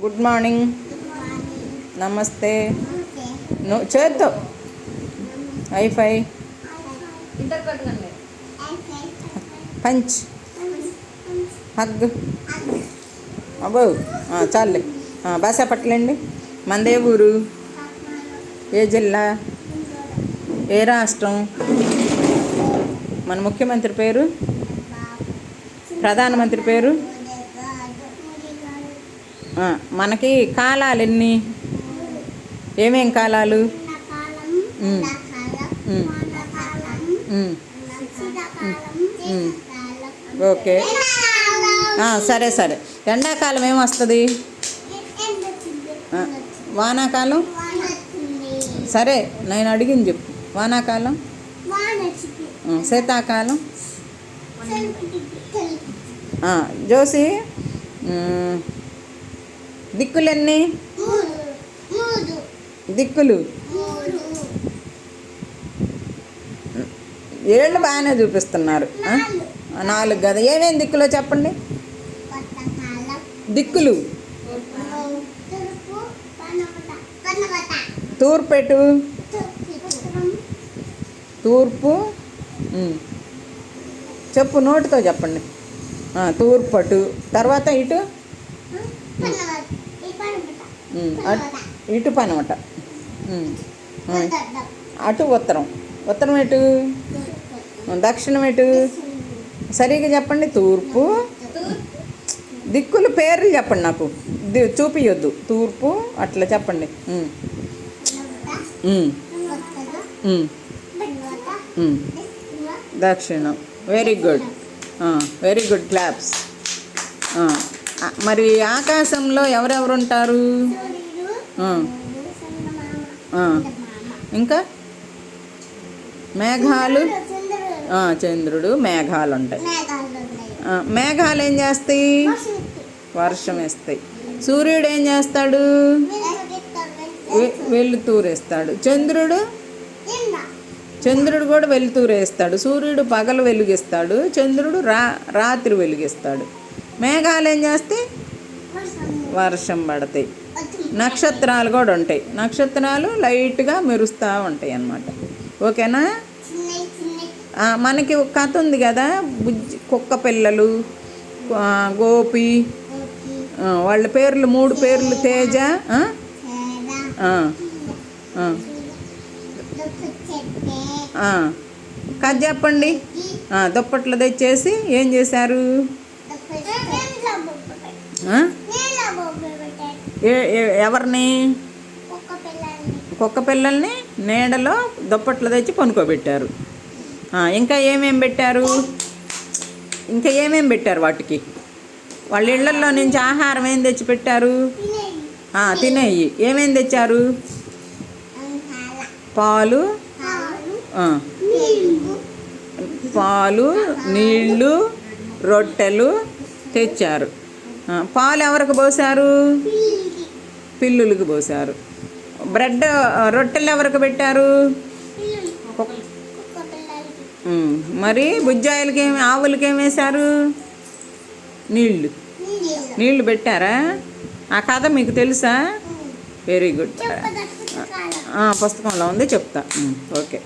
Good morning, నమస్తే. నువ్వు చేద్దాం ఐఫై పంచ్ హగ్ అబ్బో చాలే. భాష పట్టలేండి. మనదే ఊరు, ఏ జిల్లా, ఏ రాష్ట్రం, మన ముఖ్యమంత్రి పేరు, ప్రధానమంత్రి పేరు, మనకి కాలాలు ఎన్ని, ఏమేం కాలాలు, ఓకే సరే సరే. ఎండాకాలం ఏమొస్తుంది? వానాకాలం. సరే నేను అడిగింది చెప్పు. వానాకాలం, శీతాకాలం, జోసి దిక్కులెన్ని? దిక్కులు ఏళ్ళు బాగానే చూపిస్తున్నారు. 4 కదా. ఏమేమి దిక్కులో చెప్పండి. దిక్కులు తూర్పెటు, తూర్పు చెప్పు, నోటితో చెప్పండి. తూర్పటు. తర్వాత ఇటు ఇటు పనమట. అటు ఉత్తరం. ఉత్తరం ఎటు? దక్షిణం ఎటు? సరిగ్గా చెప్పండి. తూర్పు. దిక్కులు పేర్లు చెప్పండి నాకు, చూపియొద్దు. తూర్పు అట్లా చెప్పండి. దక్షిణం. Very good, very good. Claps. మరి ఆకాశంలో ఎవరెవరు ఉంటారు? ఇంకా మేఘాలు, చంద్రుడు, మేఘాలు ఉంటాయి. మేఘాలు ఏం చేస్తాయి? వర్షం వేస్తాయి. సూర్యుడు ఏం చేస్తాడు? వెలుతురేస్తాడు. చంద్రుడు కూడా వెలుతురేస్తాడు. సూర్యుడు పగలు వెలుగిస్తాడు, చంద్రుడు రాత్రి వెలుగిస్తాడు. మేఘాలు ఏం చేస్తాయి? వర్షం పడతాయి. నక్షత్రాలు కూడా ఉంటాయి. నక్షత్రాలు లైట్గా మెరుస్తూ ఉంటాయి అన్నమాట. ఓకేనా? మనకి ఒక కథ ఉంది కదా, కుక్క పిల్లలు, గోపి, వాళ్ళ పేర్లు 3 పేర్లు. తేజ, కథ చెప్పండి. దుప్పట్లు తెచ్చేసి ఏం చేశారు? ఎవరిని? కుక్క పిల్లల్ని నీడలో దుప్పట్లు తెచ్చి పనుకోబెట్టారు. ఇంకా ఏమేం పెట్టారు? వాటికి? వాళ్ళ ఇళ్లల్లో నుంచి ఆహారం ఏం తెచ్చి పెట్టారు? తినేయి. ఏమేం తెచ్చారు? పాలు, నీళ్ళు, రొట్టెలు తెచ్చారు. పాలు ఎవరికి పోసారు? పిల్లులకు పోసారు. బ్రెడ్, రొట్టెలు ఎవరికి పెట్టారు? మరి బుజ్జాయిలకి, ఆవులకి ఏం వేశారు? నీళ్ళు పెట్టారా? ఆ కథ మీకు తెలుసా? Very good. పుస్తకంలో ఉంది, చెప్తా. ఓకే.